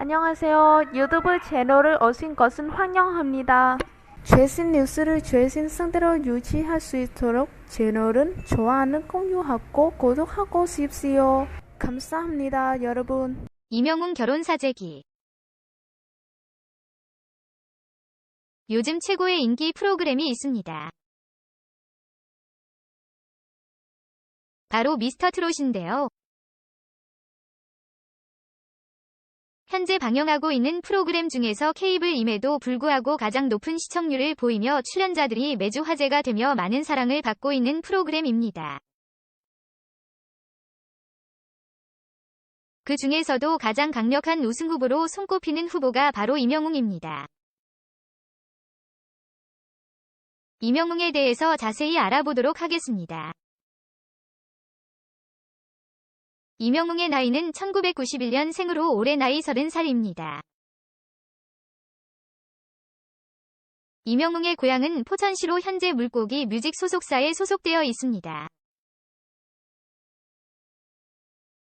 안녕하세요. 유튜브 채널을 오신 것은 환영합니다. 최신 뉴스를 최신 상태로 유지할 수 있도록 채널은 좋아요는 공유하고 구독하고 싶지요. 감사합니다, 여러분. 이명웅 결혼 사재기. 요즘 최고의 인기 프로그램이 있습니다. 바로 미스터 트롯인데요. 현재 방영하고 있는 프로그램 중에서 케이블임에도 불구하고 가장 높은 시청률을 보이며 출연자들이 매주 화제가 되며 많은 사랑을 받고 있는 프로그램입니다. 그 중에서도 가장 강력한 우승 후보로 손꼽히는 후보가 바로 이명웅입니다. 이명웅에 대해서 자세히 알아보도록 하겠습니다. 이명웅의 나이는 1991년 생으로 올해 나이 30살입니다. 이명웅의 고향은 포천시로 현재 물고기 뮤직 소속사에 소속되어 있습니다.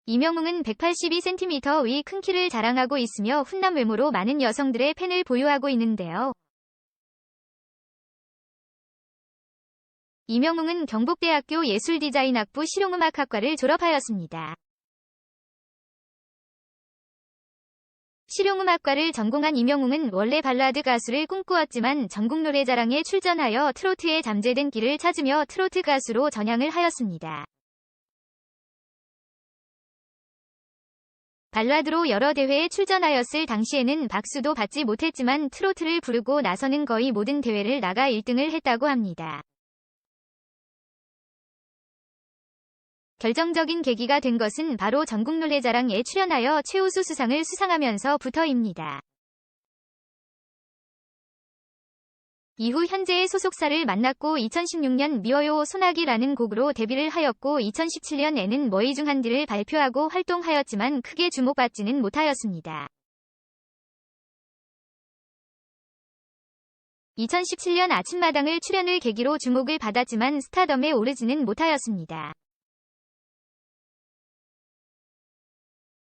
이명웅은 182cm 의 큰 키를 자랑하고 있으며 훈남 외모로 많은 여성들의 팬을 보유하고 있는데요. 이명웅은 경북대학교 예술디자인학부 실용음악학과를 졸업하였습니다. 실용음악과를 전공한 이명웅은 원래 발라드 가수를 꿈꾸었지만 전국노래자랑에 출전하여 트로트에 잠재된 길을 찾으며 트로트 가수로 전향을 하였습니다. 발라드로 여러 대회에 출전하였을 당시에는 박수도 받지 못했지만 트로트를 부르고 나서는 거의 모든 대회를 나가 1등을 했다고 합니다. 결정적인 계기가 된 것은 바로 전국노래자랑에 출연하여 최우수 수상을 수상하면서부터입니다. 이후 현재의 소속사를 만났고 2016년 미워요 소나기라는 곡으로 데뷔를 하였고 2017년에는 머이중한디를 발표하고 활동하였지만 크게 주목받지는 못하였습니다. 2017년 아침마당을 출연을 계기로 주목을 받았지만 스타덤에 오르지는 못하였습니다.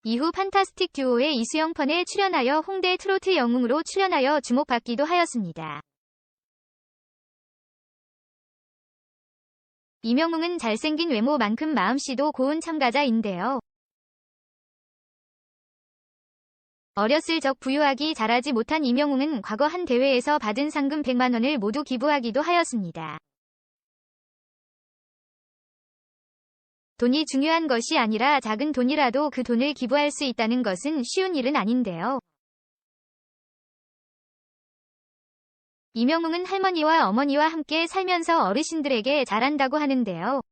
이후 판타스틱 듀오의 이수영 펀에 출연하여 홍대 트로트 영웅으로 출연하여 주목받기도 하였습니다. 이명웅은 잘생긴 외모만큼 마음씨도 고운 참가자인데요. 어렸을 적 부유하기 잘하지 못한 이명웅은 과거 한 대회에서 받은 상금 100만 원을 모두 기부하기도 하였습니다. 돈이 중요한 것이 아니라 작은 돈이라도 그 돈을 기부할 수 있다는 것은 쉬운 일은 아닌데요. 이명웅은 할머니와 어머니와 함께 살면서 어르신들에게 잘한다고 하는데요.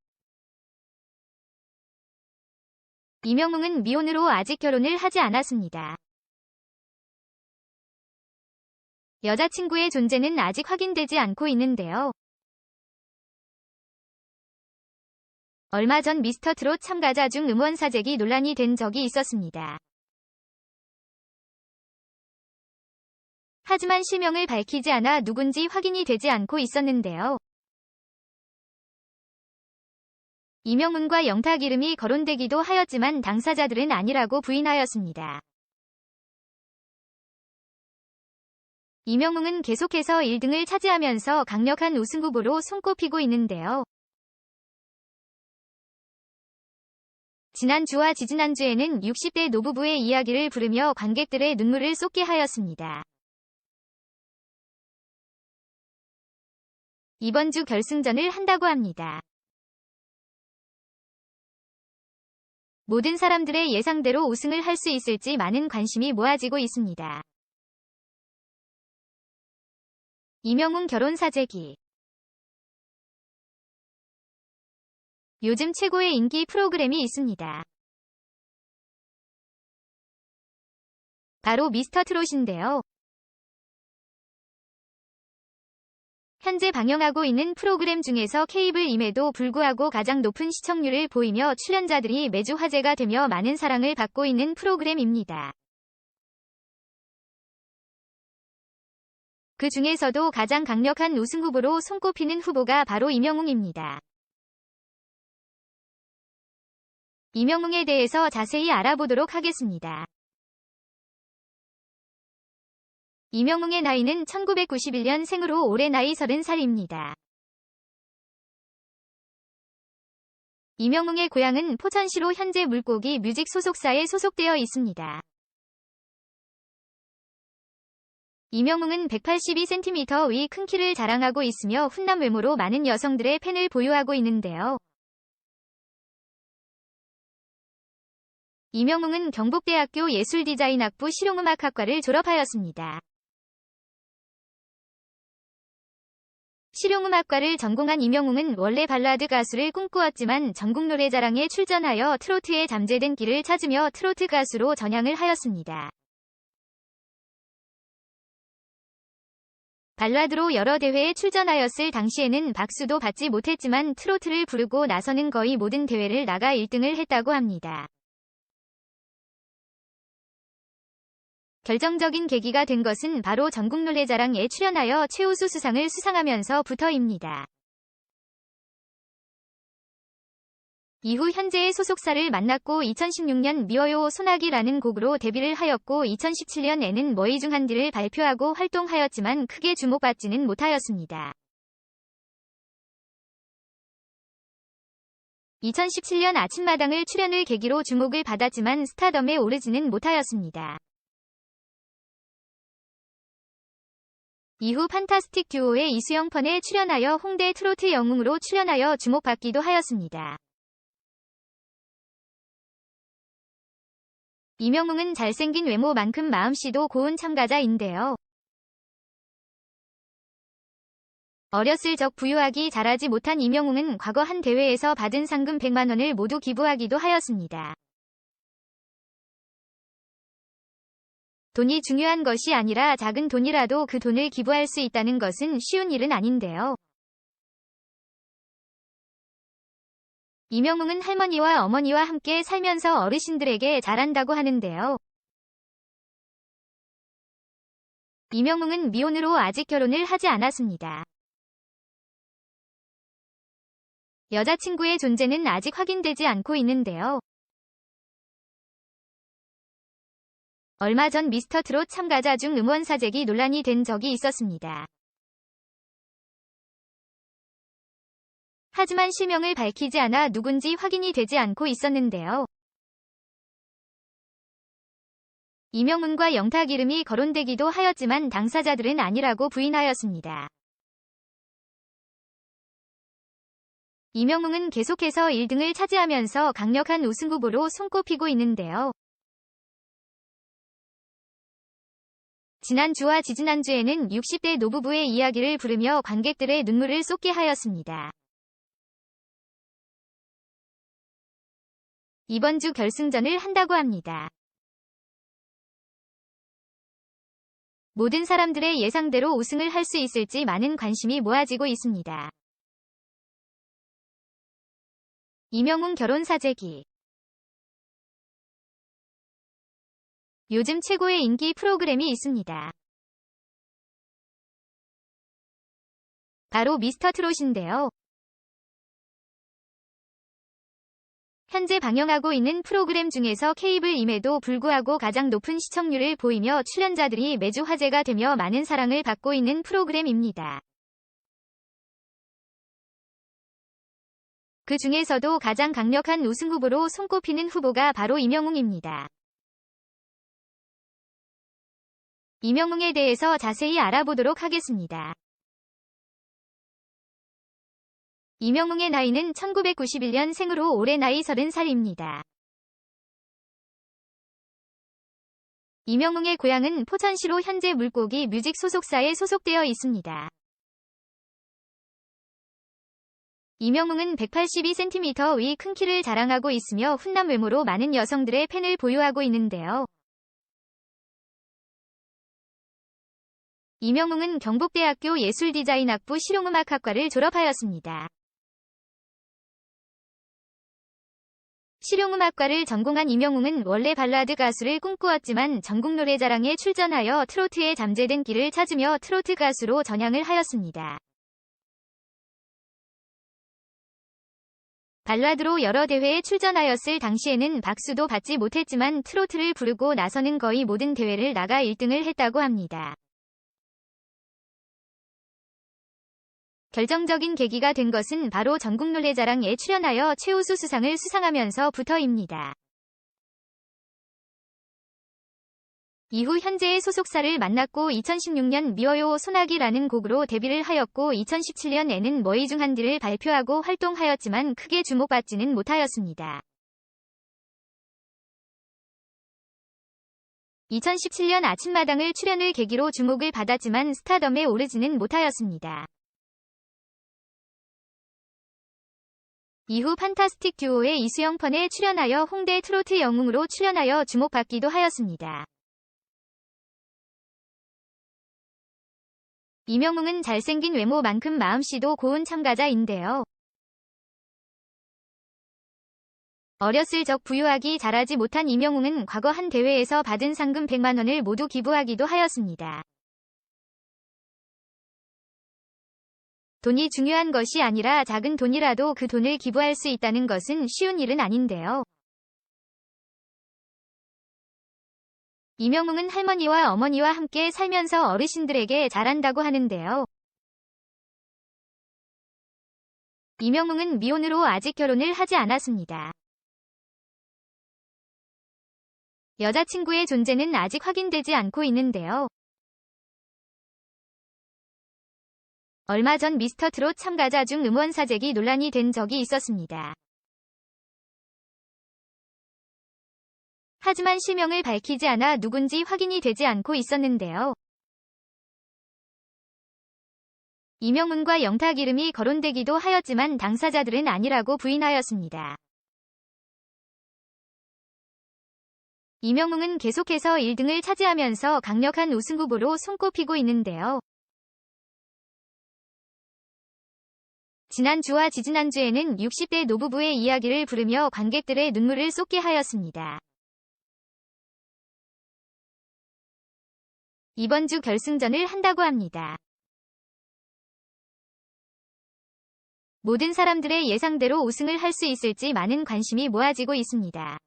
이명웅은 미혼으로 아직 결혼을 하지 않았습니다. 여자친구의 존재는 아직 확인되지 않고 있는데요. 얼마 전 미스터 트롯 참가자 중 음원 사재기 논란이 된 적이 있었습니다. 하지만 실명을 밝히지 않아 누군지 확인이 되지 않고 있었는데요. 이명웅과 영탁 이름이 거론되기도 하였지만 당사자들은 아니라고 부인하였습니다. 이명웅은 계속해서 1등을 차지하면서 강력한 우승 후보로 손꼽히고 있는데요. 지난주와 지지난주에는 60대 노부부의 이야기를 부르며 관객들의 눈물을 쏟게 하였습니다. 이번 주 결승전을 한다고 합니다. 모든 사람들의 예상대로 우승을 할 수 있을지 많은 관심이 모아지고 있습니다. 이명웅 결혼 사재기. 요즘 최고의 인기 프로그램이 있습니다. 바로 미스터 트롯인데요. 현재 방영하고 있는 프로그램 중에서 케이블임에도 불구하고 가장 높은 시청률을 보이며 출연자들이 매주 화제가 되며 많은 사랑을 받고 있는 프로그램입니다. 그 중에서도 가장 강력한 우승 후보로 손꼽히는 후보가 바로 이명웅입니다. 이명웅에 대해서 자세히 알아보도록 하겠습니다. 이명웅의 나이는 1991년 생으로 올해 나이 30살입니다. 이명웅의 고향은 포천시로 현재 물고기 뮤직 소속사에 소속되어 있습니다. 이명웅은 182cm 의 큰 키를 자랑하고 있으며 훈남 외모로 많은 여성들의 팬을 보유하고 있는데요. 이명웅은 경북대학교 예술디자인학부 실용음악학과를 졸업하였습니다. 실용음악과를 전공한 이명웅은 원래 발라드 가수를 꿈꾸었지만 전국노래자랑에 출전하여 트로트에 잠재된 길을 찾으며 트로트 가수로 전향을 하였습니다. 발라드로 여러 대회에 출전하였을 당시에는 박수도 받지 못했지만 트로트를 부르고 나서는 거의 모든 대회를 나가 1등을 했다고 합니다. 결정적인 계기가 된 것은 바로 전국노래자랑에 출연하여 최우수 수상을 수상하면서부터입니다. 이후 현재의 소속사를 만났고 2016년 미워요 소나기라는 곡으로 데뷔를 하였고 2017년에는 머이중한디를 발표하고 활동하였지만 크게 주목받지는 못하였습니다. 2017년 아침마당을 출연을 계기로 주목을 받았지만 스타덤에 오르지는 못하였습니다. 이후 판타스틱 듀오의 이수영 펀에 출연하여 홍대 트로트 영웅으로 출연하여 주목받기도 하였습니다. 이명웅은 잘생긴 외모만큼 마음씨도 고운 참가자인데요. 어렸을 적 부유하기 잘하지 못한 이명웅은 과거 한 대회에서 받은 상금 100만원을 모두 기부하기도 하였습니다. 돈이 중요한 것이 아니라 작은 돈이라도 그 돈을 기부할 수 있다는 것은 쉬운 일은 아닌데요. 이명웅은 할머니와 어머니와 함께 살면서 어르신들에게 잘한다고 하는데요. 이명웅은 미혼으로 아직 결혼을 하지 않았습니다. 여자친구의 존재는 아직 확인되지 않고 있는데요. 얼마 전 미스터 트롯 참가자 중 음원 사재기 논란이 된 적이 있었습니다. 하지만 실명을 밝히지 않아 누군지 확인이 되지 않고 있었는데요. 이명웅과 영탁 이름이 거론되기도 하였지만 당사자들은 아니라고 부인하였습니다. 이명웅은 계속해서 1등을 차지하면서 강력한 우승 후보로 손꼽히고 있는데요. 지난주와 지지난주에는 60대 노부부의 이야기를 부르며 관객들의 눈물을 쏟게 하였습니다. 이번 주 결승전을 한다고 합니다. 모든 사람들의 예상대로 우승을 할 수 있을지 많은 관심이 모아지고 있습니다. 이명웅 결혼 사재기. 요즘 최고의 인기 프로그램이 있습니다. 바로 미스터 트롯인데요. 현재 방영하고 있는 프로그램 중에서 케이블임에도 불구하고 가장 높은 시청률을 보이며 출연자들이 매주 화제가 되며 많은 사랑을 받고 있는 프로그램입니다. 그 중에서도 가장 강력한 우승 후보로 손꼽히는 후보가 바로 이명웅입니다. 이명웅에 대해서 자세히 알아보도록 하겠습니다. 이명웅의 나이는 1991년 생으로 올해 나이 30살입니다. 이명웅의 고향은 포천시로 현재 물고기 뮤직 소속사에 소속되어 있습니다. 이명웅은 182cm의 큰 키를 자랑하고 있으며 훈남 외모로 많은 여성들의 팬을 보유하고 있는데요. 이명웅은 경북대학교 예술디자인학부 실용음악학과를 졸업하였습니다. 실용음악과를 전공한 이명웅은 원래 발라드 가수를 꿈꾸었지만 전국노래자랑에 출전하여 트로트에 잠재된 길을 찾으며 트로트 가수로 전향을 하였습니다. 발라드로 여러 대회에 출전하였을 당시에는 박수도 받지 못했지만 트로트를 부르고 나서는 거의 모든 대회를 나가 1등을 했다고 합니다. 결정적인 계기가 된 것은 바로 전국 노래자랑에 출연하여 최우수 수상을 수상하면서부터입니다. 이후 현재의 소속사를 만났고 2016년 미워요 소나기라는 곡으로 데뷔를 하였고 2017년에는 머이중한디를 발표하고 활동하였지만 크게 주목받지는 못하였습니다. 2017년 아침마당을 출연을 계기로 주목을 받았지만 스타덤에 오르지는 못하였습니다. 이후 판타스틱 듀오의 이수영 펀에 출연하여 홍대 트로트 영웅으로 출연하여 주목받기도 하였습니다. 이명웅은 잘생긴 외모만큼 마음씨도 고운 참가자인데요. 어렸을 적 부유하기 잘하지 못한 이명웅은 과거 한 대회에서 받은 상금 100만 원을 모두 기부하기도 하였습니다. 돈이 중요한 것이 아니라 작은 돈이라도 그 돈을 기부할 수 있다는 것은 쉬운 일은 아닌데요. 이명웅은 할머니와 어머니와 함께 살면서 어르신들에게 잘한다고 하는데요. 이명웅은 미혼으로 아직 결혼을 하지 않았습니다. 여자친구의 존재는 아직 확인되지 않고 있는데요. 얼마 전 미스터 트롯 참가자 중 음원 사재기 논란이 된 적이 있었습니다. 하지만 실명을 밝히지 않아 누군지 확인이 되지 않고 있었는데요. 이명웅과 영탁 이름이 거론되기도 하였지만 당사자들은 아니라고 부인하였습니다. 이명웅은 계속해서 1등을 차지하면서 강력한 우승 후보로 손꼽히고 있는데요. 지난주와 지지난주에는 60대 노부부의 이야기를 부르며 관객들의 눈물을 쏟게 하였습니다. 이번 주 결승전을 한다고 합니다. 모든 사람들의 예상대로 우승을 할 수 있을지 많은 관심이 모아지고 있습니다.